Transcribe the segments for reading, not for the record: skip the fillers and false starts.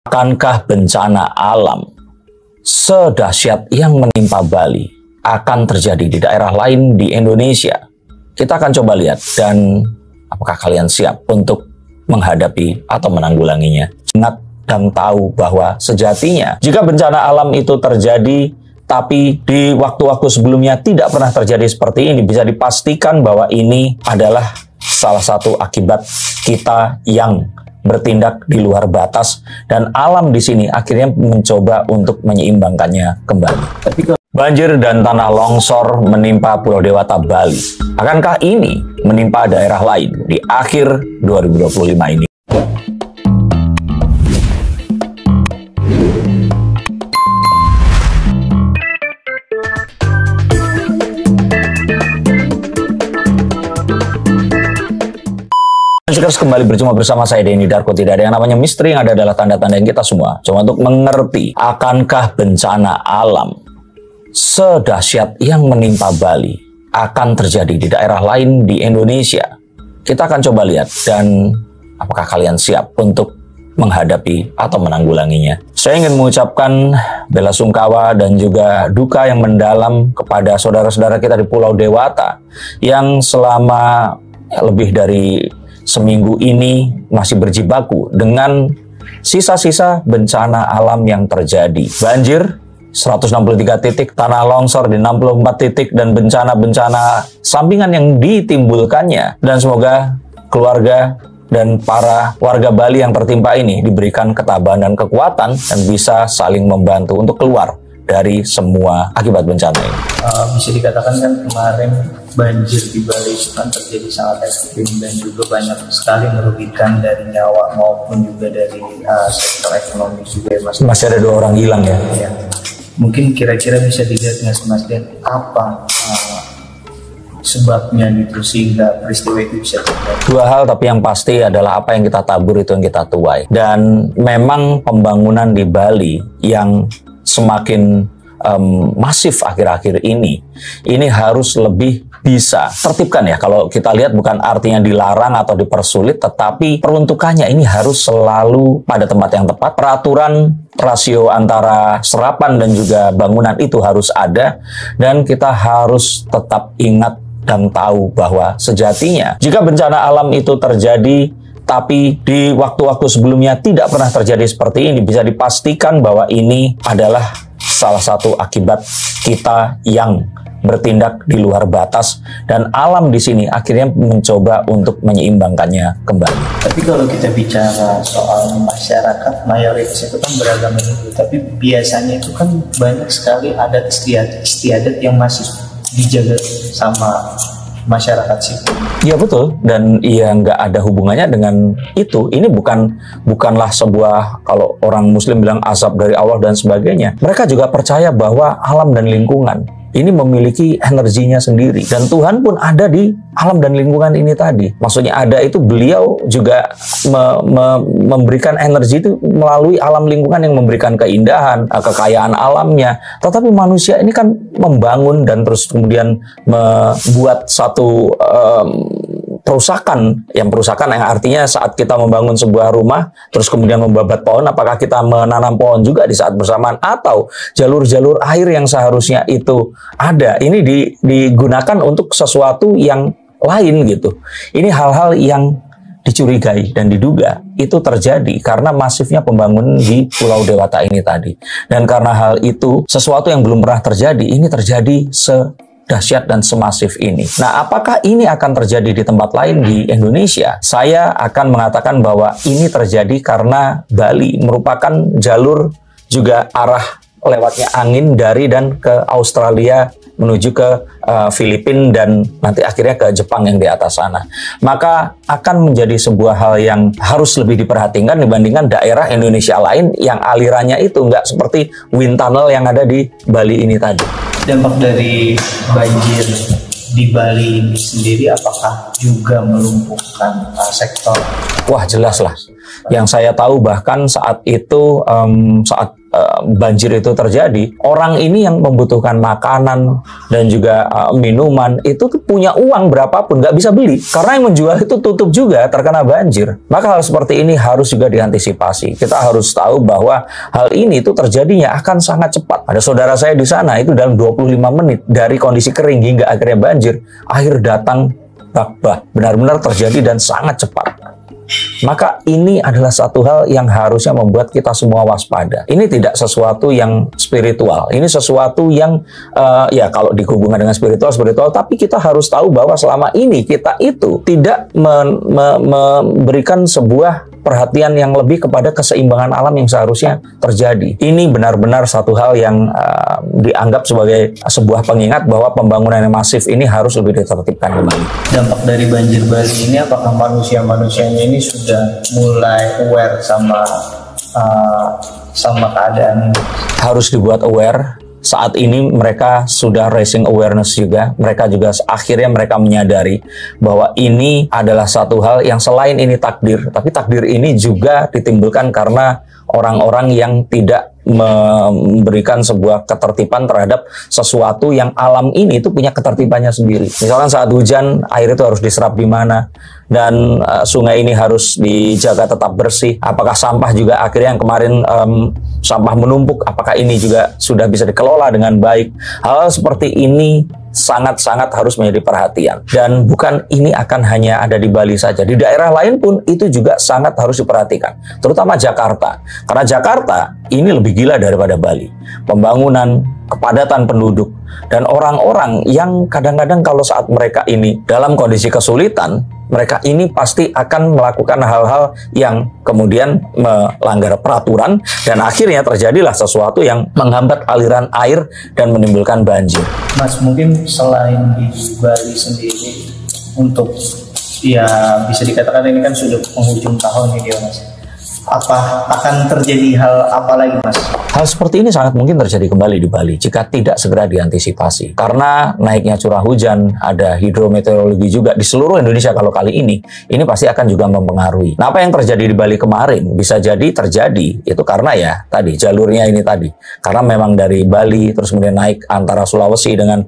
Akankah bencana alam sedahsyat yang menimpa Bali akan terjadi di daerah lain di Indonesia? Kita akan coba lihat, dan apakah kalian siap untuk menghadapi atau menanggulanginya? Ingat dan tahu bahwa sejatinya jika bencana alam itu terjadi tapi di waktu-waktu sebelumnya tidak pernah terjadi seperti ini, bisa dipastikan bahwa ini adalah salah satu akibat kita yang bertindak di luar batas, dan alam di sini akhirnya mencoba untuk menyeimbangkannya kembali. Banjir dan tanah longsor menimpa Pulau Dewata, Bali. Akankah ini menimpa daerah lain di akhir 2025 ini? Sekarang kembali berjumpa bersama saya Denny Darko. Tidak ada yang namanya misteri, yang ada adalah tanda-tanda yang kita semua coba untuk mengerti. Akankah bencana alam sedahsyat yang menimpa Bali akan terjadi di daerah lain di Indonesia? Kita akan coba lihat, dan apakah kalian siap untuk menghadapi atau menanggulanginya? Saya ingin mengucapkan bela sungkawa dan juga duka yang mendalam kepada saudara-saudara kita di Pulau Dewata yang selama lebih dari seminggu ini masih berjibaku dengan sisa-sisa bencana alam yang terjadi. Banjir 163 titik, tanah longsor di 64 titik, dan bencana-bencana sampingan yang ditimbulkannya. Dan semoga keluarga dan para warga Bali yang tertimpa ini diberikan ketabahan dan kekuatan dan bisa saling membantu untuk keluar dari semua akibat bencana ini. Bisa dikatakan kan kemarin banjir di Bali itu kan terjadi sangat ekstrim dan juga banyak sekali merugikan dari nyawa maupun juga dari sektor ekonomi juga ya, Mas. Masih ada 2 orang hilang ya. Ya. Mungkin kira-kira bisa dilihat nggak Mas Den, apa sebabnya gitu sehingga peristiwa itu bisa terjadi? 2 hal, tapi yang pasti adalah apa yang kita tabur itu yang kita tuai. Dan memang pembangunan di Bali yang semakin masif akhir-akhir ini harus lebih bisa tertibkan ya. Kalau kita lihat bukan artinya dilarang atau dipersulit, tetapi peruntukannya ini harus selalu pada tempat yang tepat. Peraturan rasio antara serapan dan juga bangunan itu harus ada, dan kita harus tetap ingat dan tahu bahwa sejatinya jika bencana alam itu terjadi tapi di waktu-waktu sebelumnya tidak pernah terjadi seperti ini, bisa dipastikan bahwa ini adalah salah satu akibat kita yang bertindak di luar batas, dan alam di sini akhirnya mencoba untuk menyeimbangkannya kembali. Tapi kalau kita bicara soal masyarakat, mayoritas itu kan beragama Hindu, tapi biasanya itu kan banyak sekali adat istiadat yang masih dijaga sama masyarakat sipil. Iya betul, dan ya nggak ada hubungannya dengan itu. Ini bukanlah sebuah, kalau orang Muslim bilang azab dari Allah dan sebagainya. Mereka juga percaya bahwa alam dan lingkungan ini memiliki energinya sendiri, dan Tuhan pun ada di alam dan lingkungan ini tadi. Maksudnya ada itu, beliau juga memberikan energi itu melalui alam lingkungan yang memberikan keindahan, kekayaan alamnya. Tetapi manusia ini kan membangun dan terus kemudian membuat satu perusakan yang artinya saat kita membangun sebuah rumah terus kemudian membabat pohon, apakah kita menanam pohon juga di saat bersamaan, atau jalur-jalur air yang seharusnya itu ada ini digunakan untuk sesuatu yang lain gitu. Ini hal-hal yang dicurigai dan diduga itu terjadi karena masifnya pembangunan di Pulau Dewata ini tadi. Dan karena hal itu, sesuatu yang belum pernah terjadi ini terjadi dahsyat dan semasif ini. Nah, apakah ini akan terjadi di tempat lain di Indonesia? Saya akan mengatakan bahwa ini terjadi karena Bali merupakan jalur juga arah lewatnya angin dari dan ke Australia menuju ke Filipina dan nanti akhirnya ke Jepang yang di atas sana. Maka akan menjadi sebuah hal yang harus lebih diperhatikan dibandingkan daerah Indonesia lain yang alirannya itu nggak seperti wind tunnel yang ada di Bali ini tadi. Dampak dari banjir di Bali ini sendiri apakah juga melumpuhkan sektor? Wah, jelas lah. Yang saya tahu bahkan saat itu, saat banjir itu terjadi, orang ini yang membutuhkan makanan dan juga minuman itu tuh punya uang berapapun nggak bisa beli karena yang menjual itu tutup juga terkena banjir. Maka hal seperti ini harus juga diantisipasi. Kita harus tahu bahwa hal ini itu terjadinya akan sangat cepat. Ada saudara saya di sana itu dalam 25 menit dari kondisi kering hingga akhirnya banjir, air datang bak-bak, benar-benar terjadi dan sangat cepat. Maka ini adalah satu hal yang harusnya membuat kita semua waspada. Ini tidak sesuatu yang spiritual. Ini sesuatu yang ya kalau dihubungkan dengan spiritual, tapi kita harus tahu bahwa selama ini kita itu tidak memberikan sebuah perhatian yang lebih kepada keseimbangan alam yang seharusnya terjadi. Ini benar-benar satu hal yang dianggap sebagai sebuah pengingat bahwa pembangunan yang masif ini harus lebih ditertibkan kembali. Dampak dari banjir Bali ini, apakah manusia-manusianya ini sudah mulai aware sama keadaan ini? Harus dibuat aware. Saat ini mereka sudah raising awareness juga. Mereka juga akhirnya mereka menyadari bahwa ini adalah satu hal yang selain ini takdir, tapi takdir ini juga ditimbulkan karena orang-orang yang tidak memberikan sebuah ketertiban terhadap sesuatu yang alam ini itu punya ketertibannya sendiri. Misalkan saat hujan, air itu harus diserap di mana, dan sungai ini harus dijaga tetap bersih. Apakah sampah juga akhirnya yang kemarin sampah menumpuk, apakah ini juga sudah bisa dikelola dengan baik? Hal seperti ini sangat-sangat harus menjadi perhatian. Dan bukan ini akan hanya ada di Bali saja. Di daerah lain pun itu juga sangat harus diperhatikan. Terutama Jakarta. Karena Jakarta ini lebih gila daripada Bali. Pembangunan, kepadatan penduduk, dan orang-orang yang kadang-kadang kalau saat mereka ini dalam kondisi kesulitan, mereka ini pasti akan melakukan hal-hal yang kemudian melanggar peraturan dan akhirnya terjadilah sesuatu yang menghambat aliran air dan menimbulkan banjir. Mas, mungkin selain di Bali sendiri, untuk ya bisa dikatakan ini kan sudah penghujung tahun ini ya Mas, apa akan terjadi hal apa lagi Mas? Hal seperti ini sangat mungkin terjadi kembali di Bali jika tidak segera diantisipasi. Karena naiknya curah hujan, ada hidrometeorologi juga di seluruh Indonesia kalau kali ini pasti akan juga mempengaruhi. Nah, apa yang terjadi di Bali kemarin bisa jadi terjadi itu karena ya tadi jalurnya ini tadi. Karena memang dari Bali terus kemudian naik antara Sulawesi dengan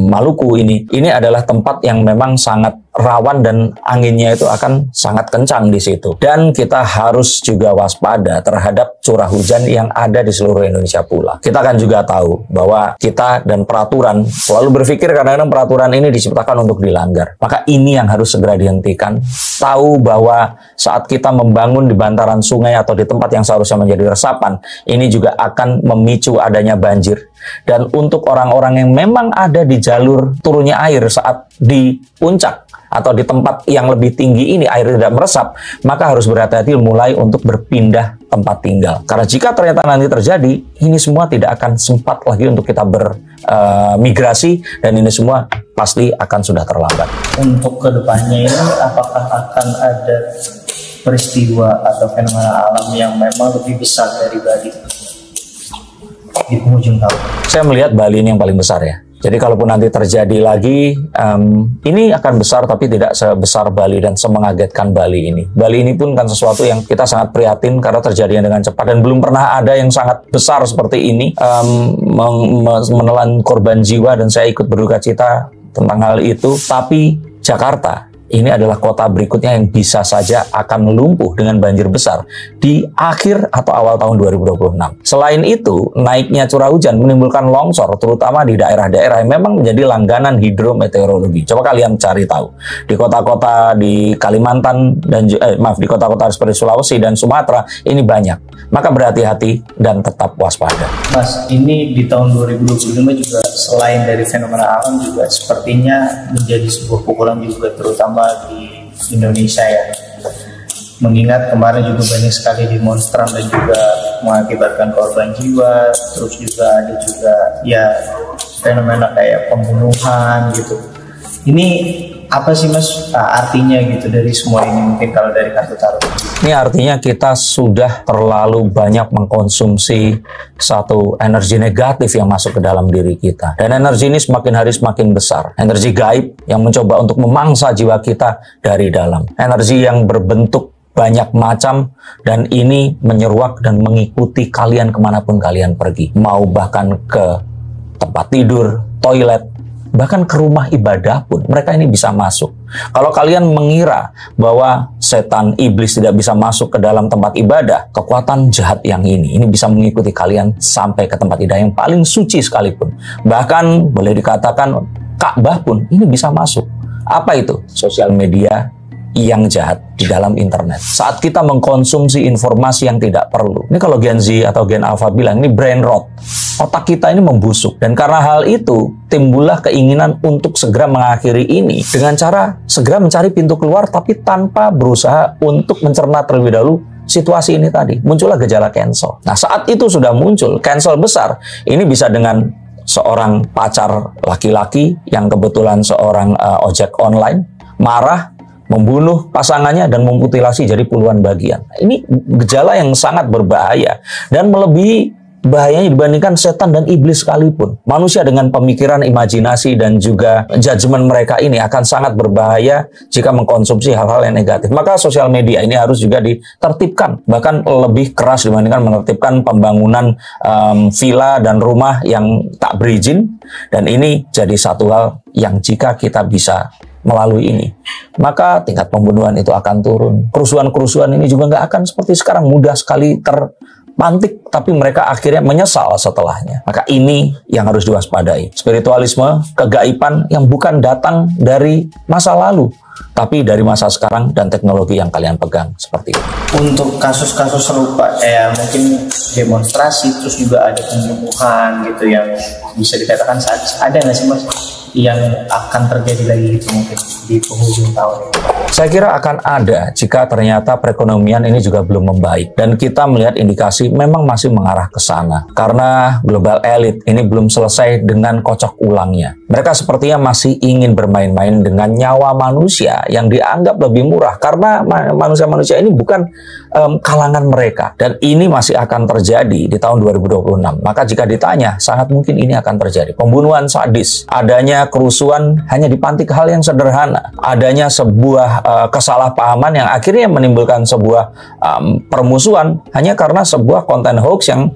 Maluku ini adalah tempat yang memang sangat rawan dan anginnya itu akan sangat kencang di situ. Dan kita harus juga waspada terhadap curah hujan yang ada di seluruh Indonesia pula. Kita kan juga tahu bahwa kita dan peraturan selalu berpikir kadang-kadang peraturan ini diciptakan untuk dilanggar. Maka ini yang harus segera dihentikan. Tahu bahwa saat kita membangun di bantaran sungai atau di tempat yang seharusnya menjadi resapan, ini juga akan memicu adanya banjir. Dan untuk orang-orang yang memang ada di jalur turunnya air saat di puncak atau di tempat yang lebih tinggi ini air tidak meresap, maka harus berhati-hati mulai untuk berpindah tempat tinggal. Karena jika ternyata nanti terjadi, ini semua tidak akan sempat lagi untuk kita bermigrasi dan ini semua pasti akan sudah terlambat. Untuk kedepannya ini apakah akan ada peristiwa atau fenomena alam yang memang lebih besar dari Bali di penghujung tahun? Saya melihat Bali ini yang paling besar ya. Jadi kalaupun nanti terjadi lagi, ini akan besar tapi tidak sebesar Bali dan semengagetkan Bali ini. Bali ini pun kan sesuatu yang kita sangat prihatin karena terjadinya dengan cepat dan belum pernah ada yang sangat besar seperti ini menelan korban jiwa dan saya ikut berduka cita tentang hal itu. Tapi Jakarta ini adalah kota berikutnya yang bisa saja akan lumpuh dengan banjir besar di akhir atau awal tahun 2026. Selain itu, naiknya curah hujan menimbulkan longsor, terutama di daerah-daerah yang memang menjadi langganan hidrometeorologi. Coba kalian cari tahu. Di kota-kota di Kalimantan, di kota-kota seperti Sulawesi dan Sumatera, ini banyak. Maka berhati-hati dan tetap waspada. Mas, ini di tahun 2025 juga selain dari fenomena alam juga sepertinya menjadi sebuah pukulan juga terutama di Indonesia ya. Mengingat kemarin juga banyak sekali demonstran dan juga mengakibatkan korban jiwa, terus juga ada juga ya fenomena kayak pembunuhan gitu. Ini apa sih Mas artinya gitu dari semua ini, mungkin kalau dari kartu tarot? Ini artinya kita sudah terlalu banyak mengkonsumsi satu energi negatif yang masuk ke dalam diri kita. Dan energi ini semakin hari semakin besar. Energi gaib yang mencoba untuk memangsa jiwa kita dari dalam. Energi yang berbentuk banyak macam, dan ini menyeruak dan mengikuti kalian kemanapun kalian pergi. Mau bahkan ke tempat tidur, toilet, bahkan ke rumah ibadah pun mereka ini bisa masuk. Kalau kalian mengira bahwa setan iblis tidak bisa masuk ke dalam tempat ibadah, kekuatan jahat yang ini bisa mengikuti kalian sampai ke tempat ibadah yang paling suci sekalipun. Bahkan boleh dikatakan Ka'bah pun ini bisa masuk. Apa itu? Sosial media yang jahat di dalam internet. Saat kita mengkonsumsi informasi yang tidak perlu. Ini kalau Gen Z atau Gen Alpha bilang, ini brain rot. Otak kita ini membusuk. Dan karena hal itu, timbullah keinginan untuk segera mengakhiri ini dengan cara segera mencari pintu keluar, tapi tanpa berusaha untuk mencerna terlebih dahulu situasi ini tadi. Muncullah gejala cancel. Nah, saat itu sudah muncul cancel besar. Ini bisa dengan seorang pacar laki-laki yang kebetulan seorang ojek online, marah, membunuh pasangannya dan memutilasi jadi puluhan bagian. Ini gejala yang sangat berbahaya dan melebihi bahayanya dibandingkan setan dan iblis sekalipun. Manusia dengan pemikiran, imajinasi, dan juga judgement mereka ini akan sangat berbahaya jika mengkonsumsi hal-hal yang negatif. Maka sosial media ini harus juga ditertibkan, bahkan lebih keras dibandingkan menertibkan pembangunan villa dan rumah yang tak berizin. Dan ini jadi satu hal yang jika kita bisa melalui ini, maka tingkat pembunuhan itu akan turun. Kerusuhan-kerusuhan ini juga nggak akan seperti sekarang mudah sekali terpantik, tapi mereka akhirnya menyesal setelahnya. Maka ini yang harus diwaspadai. Spiritualisme, kegaiban yang bukan datang dari masa lalu, tapi dari masa sekarang dan teknologi yang kalian pegang seperti itu. Untuk kasus-kasus serupa mungkin demonstrasi, terus juga ada pembunuhan gitu yang bisa dikatakan ada nggak sih Mas yang akan terjadi lagi gitu mungkin di penghujung tahun ini? Saya kira akan ada jika ternyata perekonomian ini juga belum membaik dan kita melihat indikasi memang masih mengarah ke sana karena global elite ini belum selesai dengan kocok ulangnya. Mereka sepertinya masih ingin bermain-main dengan nyawa manusia yang dianggap lebih murah karena manusia-manusia ini bukan kalangan mereka, dan ini masih akan terjadi di tahun 2026. Maka jika ditanya, sangat mungkin ini akan terjadi. Pembunuhan sadis, adanya kerusuhan hanya dipantik hal yang sederhana, adanya sebuah kesalahpahaman yang akhirnya menimbulkan sebuah permusuhan hanya karena sebuah konten hoax yang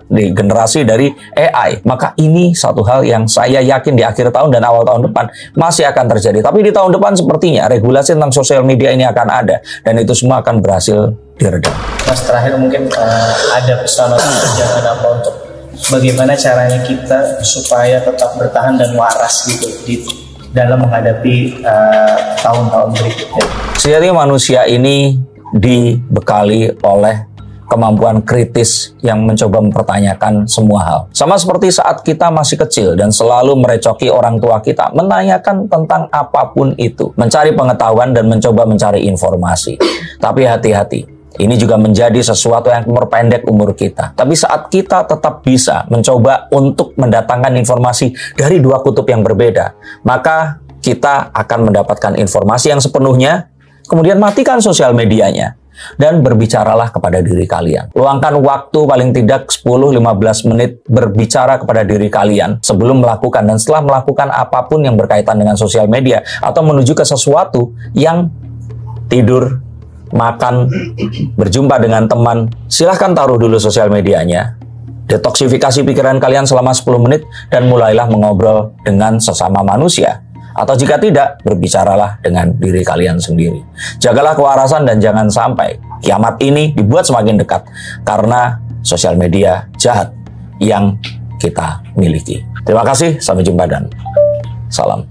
digenerasi dari AI. Maka ini satu hal yang saya yakin di akhir tahun dan awal tahun depan masih akan terjadi. Tapi di tahun depan sepertinya regulasi tentang sosial media ini akan ada dan itu semua akan berhasil diredam. Mas, terakhir mungkin ada pesan atau jangan apa untuk bagaimana caranya kita supaya tetap bertahan dan waras gitu di dalam menghadapi tahun-tahun berikutnya. Sejatinya manusia ini dibekali oleh kemampuan kritis yang mencoba mempertanyakan semua hal. Sama seperti saat kita masih kecil dan selalu merecoki orang tua kita, menanyakan tentang apapun itu, mencari pengetahuan dan mencoba mencari informasi. Tapi hati-hati, ini juga menjadi sesuatu yang memperpendek umur kita. Tapi saat kita tetap bisa mencoba untuk mendatangkan informasi dari dua kutub yang berbeda, maka kita akan mendapatkan informasi yang sepenuhnya, kemudian matikan sosial medianya. Dan berbicaralah kepada diri kalian. Luangkan waktu paling tidak 10-15 menit berbicara kepada diri kalian sebelum melakukan dan setelah melakukan apapun yang berkaitan dengan sosial media atau menuju ke sesuatu yang tidur, makan, berjumpa dengan teman. Silahkan taruh dulu sosial medianya. Detoksifikasi pikiran kalian selama 10 menit dan mulailah mengobrol dengan sesama manusia. Atau jika tidak, berbicaralah dengan diri kalian sendiri. Jagalah kewarasan dan jangan sampai kiamat ini dibuat semakin dekat karena sosial media jahat yang kita miliki. Terima kasih, sampai jumpa dan salam.